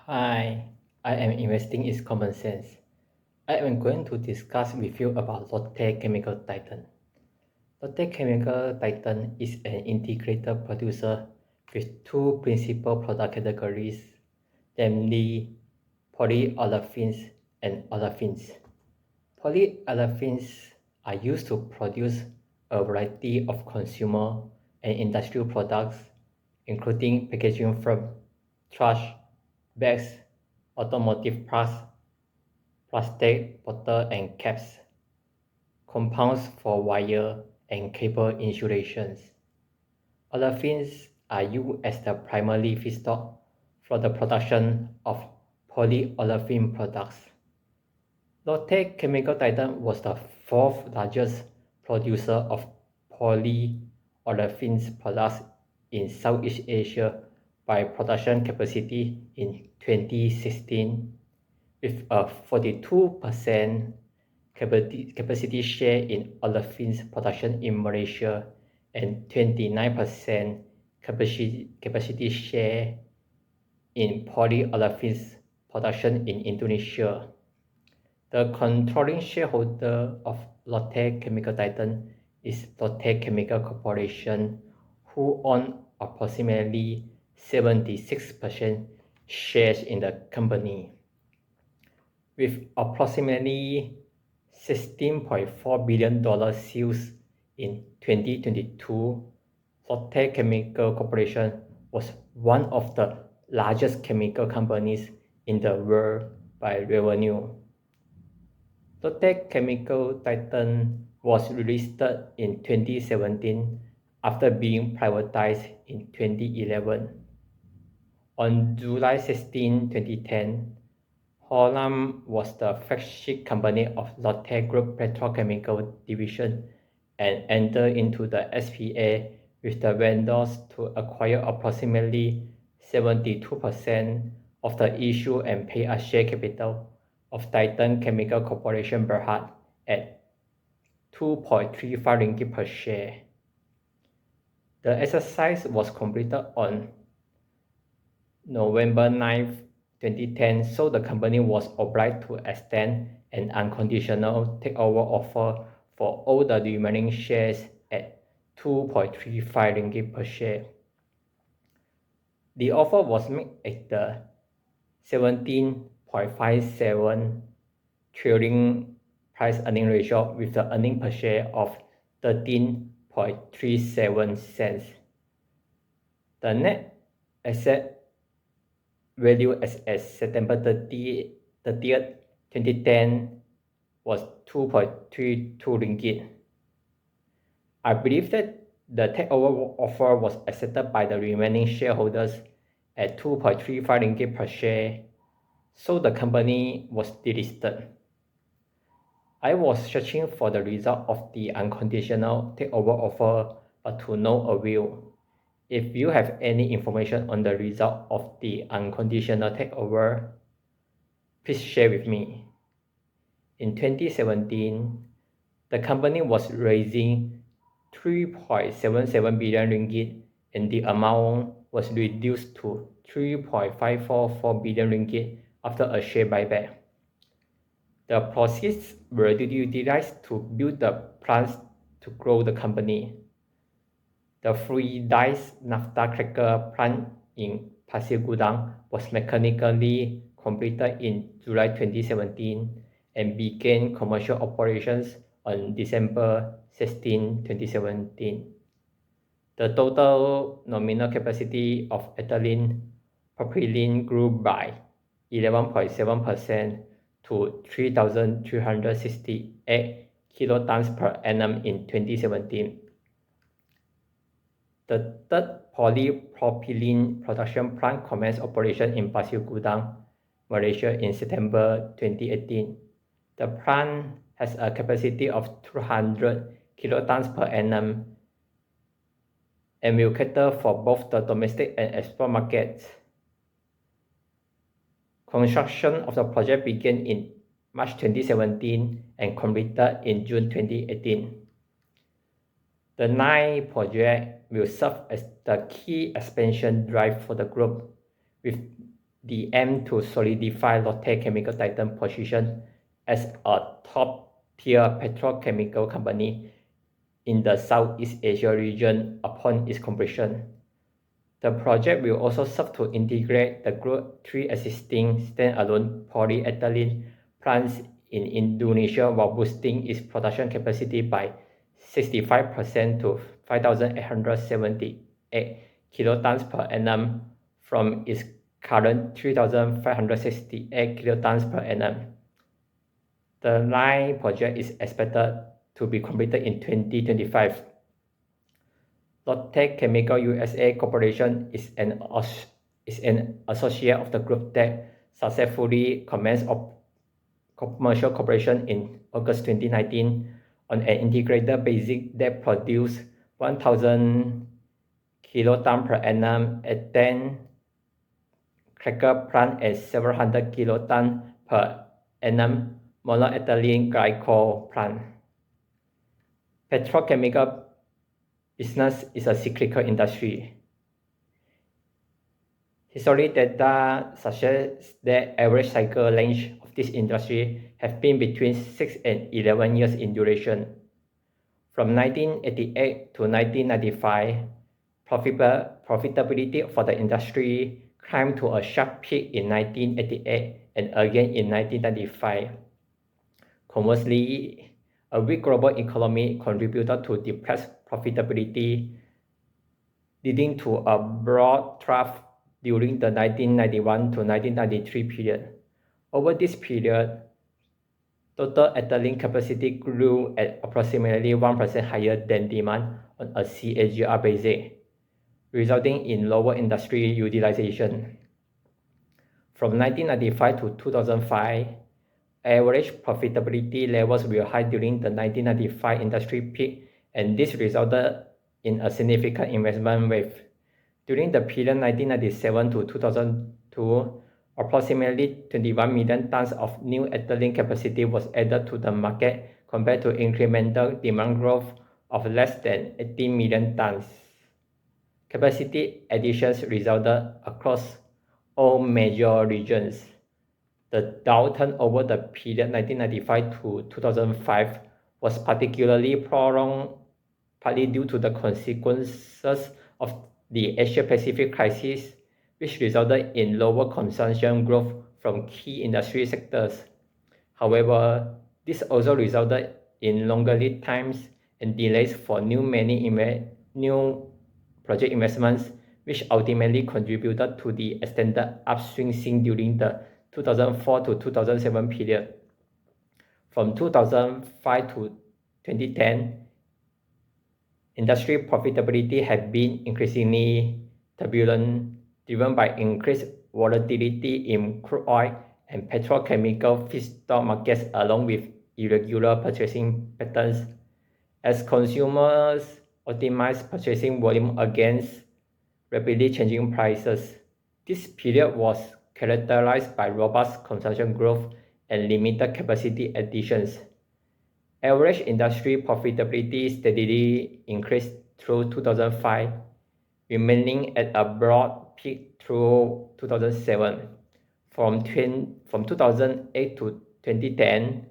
Hi, I am investing is common sense. I am going to discuss with you about Lotte Chemical Titan. Lotte Chemical Titan is an integrated producer with two principal product categories, namely polyolefins and olefins. Polyolefins are used to produce a variety of consumer and industrial products, including packaging film, trash bags, automotive parts, plastic bottle and caps, compounds for wire and cable insulations. Olefins are used as the primary feedstock for the production of polyolefin products. Lotte Chemical Titan was the fourth largest producer of polyolefins products in Southeast Asia by production capacity in 2016, with a 42% capacity share in olefins production in Malaysia and 29% capacity share in polyolefins production in Indonesia. The controlling shareholder of Lotte Chemical Titan is Lotte Chemical Corporation, who own approximately 76% shares in the company. With approximately $16.4 billion sales in 2022, Lotte Chemical Corporation was one of the largest chemical companies in the world by revenue. Lotte Chemical Titan was relisted in 2017 after being privatized in 2011. On July 16, 2010, Holland was the flagship company of Lotte Group Petrochemical Division and entered into the SPA with the vendors to acquire approximately 72% of the issue and pay a share capital of Titan Chemical Corporation Berhad at 2.35 ringgit per share. The exercise was completed on November 9, 2010, so the company was obliged to extend an unconditional takeover offer for all the remaining shares at 2.35 ringgit per share. The offer was made at the 17.57 trailing price earning ratio with the earning per share of 13.37 cents. The net asset value as September 30th, 2010 was 2.32 ringgit. I believe that the takeover offer was accepted by the remaining shareholders at 2.35 ringgit per share, so the company was delisted. I was searching for the result of the unconditional takeover offer, but to no avail. If you have any information on the result of the unconditional takeover, please share with me. In 2017, the company was raising 3.77 billion ringgit and the amount was reduced to 3.544 billion ringgit after a share buyback. The proceeds were utilized to build the plants to grow the company. The fluidized naphtha cracker plant in Pasir Gudang was mechanically completed in July 2017 and began commercial operations on December 16, 2017. The total nominal capacity of ethylene propylene grew by 11.7% to 3,368 kilotons per annum in 2017. The third polypropylene production plant commenced operation in Pasir Gudang, Malaysia in September 2018. The plant has a capacity of 200 kilotons per annum and will cater for both the domestic and export markets. Construction of the project began in March 2017 and completed in June 2018. The nine project will serve as the key expansion drive for the group, with the aim to solidify Lotte Chemical Titan position as a top-tier petrochemical company in the Southeast Asia region upon its completion. The project will also serve to integrate the group's 3 existing standalone polyethylene plants in Indonesia while boosting its production capacity by 65% to 5,878 kilotons per annum from its current 3,568 kilotons per annum. The line project is expected to be completed in 2025. Lotte Chemical USA Corporation is an associate of the group that successfully commenced commercial cooperation in August 2019 on an integrated basis that produced 1,000 kilotons per annum at 10 cracker plant and several hundred kilotons per annum monoethylene glycol plant. Petrochemical business is a cyclical industry. Historic data suggests that average cycle length of this industry have been between 6 and 11 years in duration. From 1988 to 1995, profitability for the industry climbed to a sharp peak in 1988 and again in 1995. Conversely, a weak global economy contributed to depressed profitability, leading to a broad trough during the 1991 to 1993 period. Over this period, total ethylene capacity grew at approximately 1% higher than demand on a CAGR basis, resulting in lower industry utilization. From 1995 to 2005, average profitability levels were high during the 1995 industry peak, and this resulted in a significant investment wave. During the period 1997 to 2002, approximately 21 million tons of new ethylene capacity was added to the market compared to incremental demand growth of less than 18 million tons. Capacity additions resulted across all major regions. The downturn over the period 1995 to 2005 was particularly prolonged, partly due to the consequences of the Asia-Pacific crisis, which resulted in lower consumption growth from key industry sectors. However, this also resulted in longer lead times and delays for new project investments, which ultimately contributed to the extended upswing seen during the 2004 to 2007 period. From 2005 to 2010, industry profitability had been increasingly turbulent, driven by increased volatility in crude oil and petrochemical feedstock markets along with irregular purchasing patterns. As consumers optimized purchasing volume against rapidly changing prices, this period was characterized by robust consumption growth and limited capacity additions. Average industry profitability steadily increased through 2005, remaining at a broad peak through 2007. From 2008 to 2010,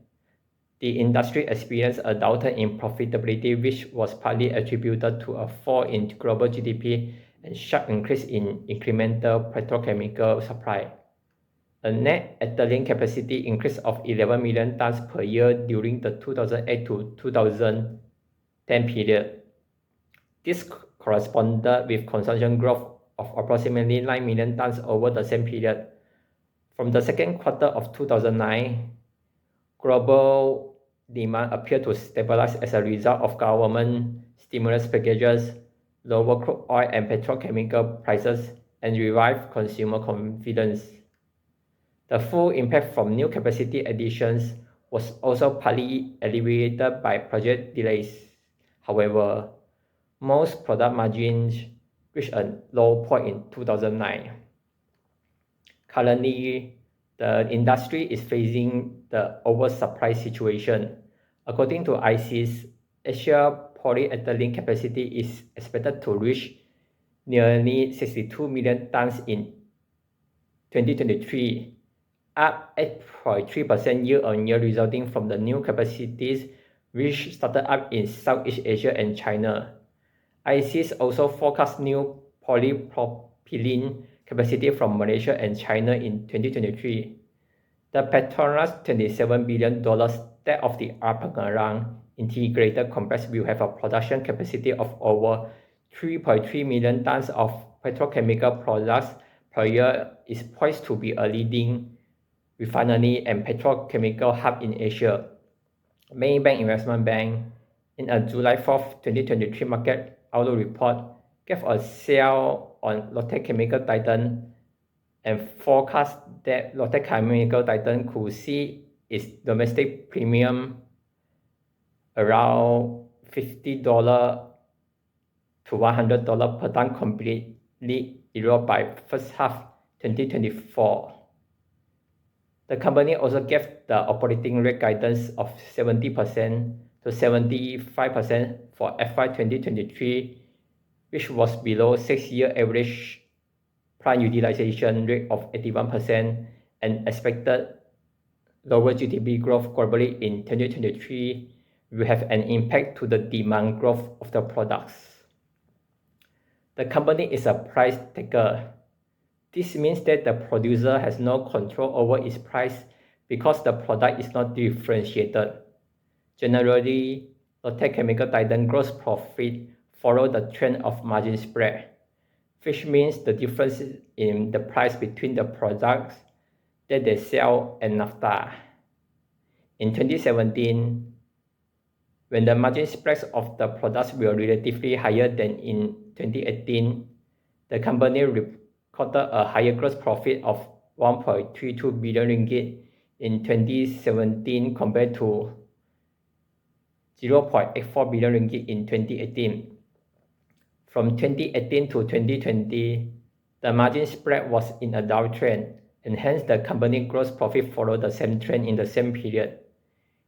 the industry experienced a downturn in profitability, which was partly attributed to a fall in global GDP and sharp increase in incremental petrochemical supply. A net ethylene capacity increase of 11 million tons per year during the 2008 to 2010 period. This corresponded with consumption growth of approximately 9 million tons over the same period. From the second quarter of 2009, global demand appeared to stabilize as a result of government stimulus packages, lower crude oil and petrochemical prices, and revived consumer confidence. The full impact from new capacity additions was also partly alleviated by project delays. However, most product margins reached a low point in 2009. Currently, the industry is facing the oversupply situation. According to ICIS, Asia polyethylene capacity is expected to reach nearly 62 million tons in 2023, up 8.3% year-on-year, resulting from the new capacities which started up in Southeast Asia and China. ICIS also forecast new polypropylene capacity from Malaysia and China in 2023. The Petronas $27 billion state-of-the-art Penang integrated complex will have a production capacity of over 3.3 million tons of petrochemical products per year, is poised to be a leading refinery and petrochemical hub in Asia. Maybank Investment Bank, in a July 4, 2023 market outlook report, gave a sell on Lotte Chemical Titan and forecast that Lotte Chemical Titan could see its domestic premium around $50 to $100 per ton completely erode by first half 2024. The company also gave the operating rate guidance of 70% to 75% for FY 2023, which was below 6-year average plant utilization rate of 81% and expected lower GDP growth globally in 2023 will have an impact to the demand growth of the products. The company is a price taker. This means that the producer has no control over its price because the product is not differentiated. Generally, Lotte Chemical Titan gross profit follow the trend of margin spread, which means the difference in the price between the products that they sell and naphtha. In 2017, when the margin spreads of the products were relatively higher than in 2018, the company recorded a higher gross profit of 1.32 billion ringgit in 2017 compared to 0.84 billion ringgit in 2018. From 2018 to 2020, the margin spread was in a downtrend, and hence the company gross profit followed the same trend in the same period.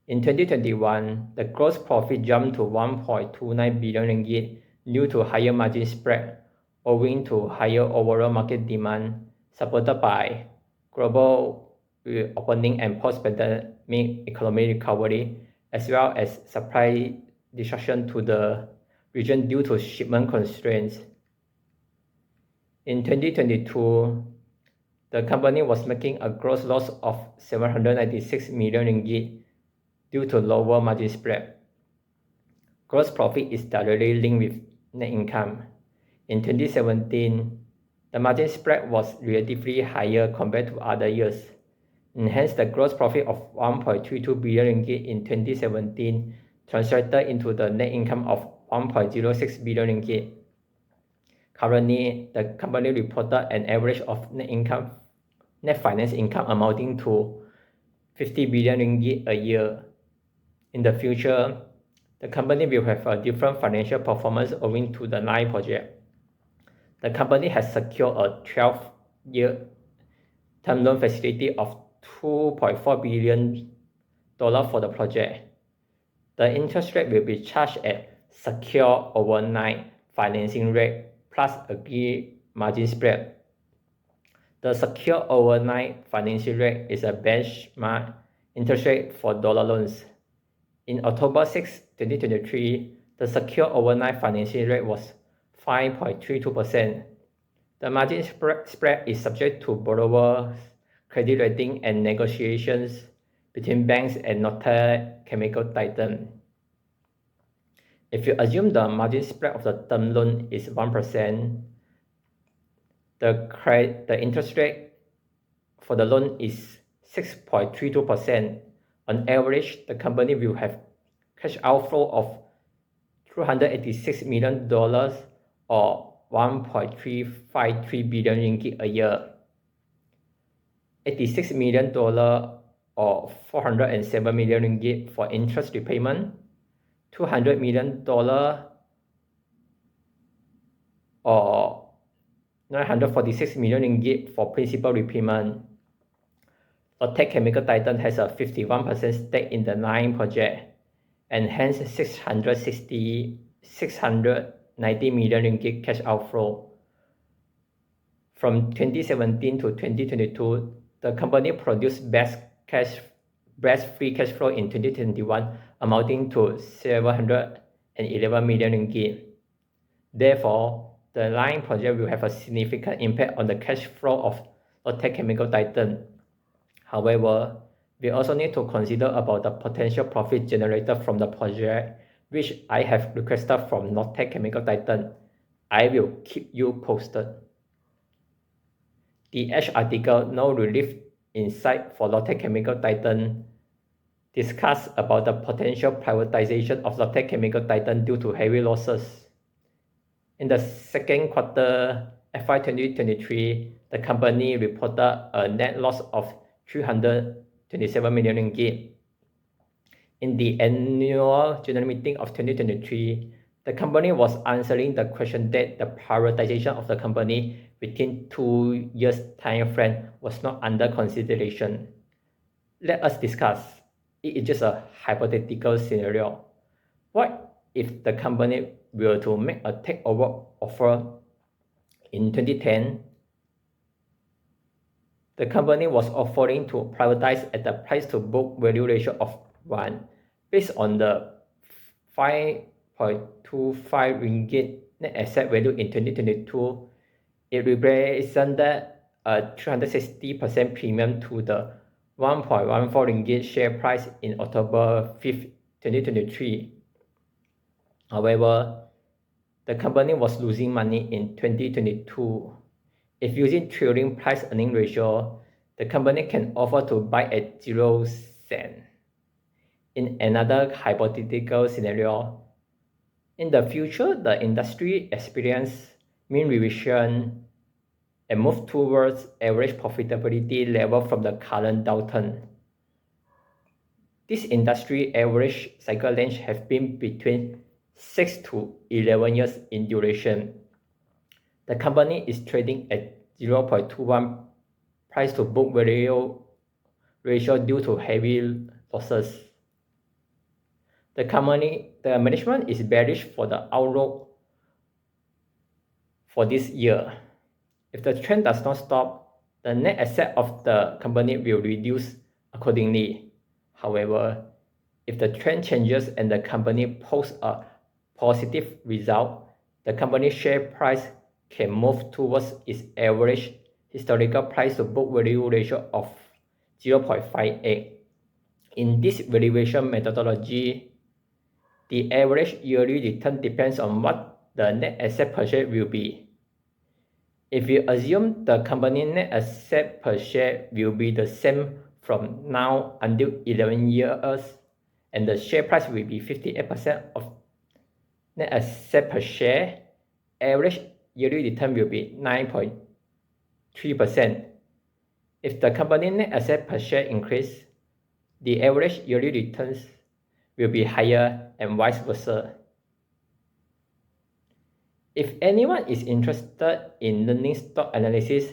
In 2021, the gross profit jumped to 1.29 billion ringgit due to higher margin spread, owing to higher overall market demand supported by global reopening and post-pandemic economic recovery, as well as supply disruption to the region due to shipment constraints. In 2022, the company was making a gross loss of 796 million ringgit due to lower margin spread. Gross profit is directly linked with net income. In 2017, the margin spread was relatively higher compared to other years, and hence the gross profit of 1.32 billion ringgit in 2017 translated into the net income of 1.06 billion ringgit. Currently, the company reported an average of net finance income amounting to 50 billion ringgit a year. In the future, the company will have a different financial performance owing to the line project. The company has secured a 12-year term loan facility of $2.4 billion for the project. The interest rate will be charged at secure overnight financing rate plus agreed margin spread. The secure overnight financing rate is a benchmark interest rate for dollar loans. In October 6, 2023, the secure overnight financing rate was 5.32%. The margin spread is subject to borrower's credit rating and negotiations between banks and Lotte Chemical Titan. If you assume the margin spread of the term loan is 1%, the interest rate for the loan is 6.32%. On average, the company will have cash outflow of $286 million or 1.353 billion ringgit a year, $86 million or 407 million ringgit for interest repayment, $200 million or 946 million ringgit for principal repayment. Lotte Chemical Titan has a 51% stake in the line project, and hence 690 million ringgit cash outflow. From 2017 to 2022, the company produced best free cash flow in 2021 amounting to 711 million ringgit. Therefore, the line project will have a significant impact on the cash flow of Lotte Chemical Titan. However, we also need to consider about the potential profit generated from the project, which I have requested from Lotte Chemical Titan. I will keep you posted. The Edge article, No Relief in Sight for Lotte Chemical Titan, discuss about the potential privatization of Lotte Chemical Titan due to heavy losses. In the second quarter FY 2023, the company reported a net loss of 327 million ringgit. In the annual general meeting of 2023, the company was answering the question that the privatization of the company within 2 years time frame was not under consideration. Let us discuss. It is just a hypothetical scenario. What if the company were to make a takeover offer in 2010? The company was offering to privatize at the price to book value ratio of 1. Based on the 5.25 ringgit net asset value in 2022, it represented a 360% premium to the 1.14 ringgit share price in October 5, 2023. However, the company was losing money in 2022. If using trailing price earning ratio, the company can offer to buy at 0 cent. In another hypothetical scenario, in the future, the industry experience mean revision and move towards average profitability level from the current downturn. This industry average cycle length have been between 6 to 11 years in duration. The company is trading at 0.21 price to book value ratio due to heavy losses. The management is bearish for the outlook for this year. If the trend does not stop, the net asset of the company will reduce accordingly. However, if the trend changes and the company posts a positive result, the company's share price can move towards its average historical price to book value ratio of 0.58. In this valuation methodology, the average yearly return depends on what the net asset per share will be. If you assume the company net asset per share will be the same from now until 11 years, and the share price will be 58% of net asset per share, average yearly return will be 9.3%. If the company net asset per share increase, the average yearly returns will be higher and vice versa. If anyone is interested in learning stock analysis,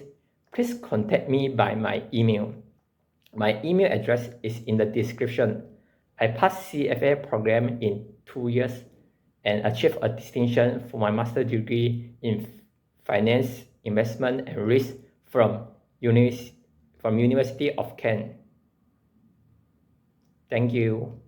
please contact me by my email. My email address is in the description. I passed CFA program in 2 years and achieved a distinction for my master's degree in finance, investment, and risk from University of Kent. Thank you.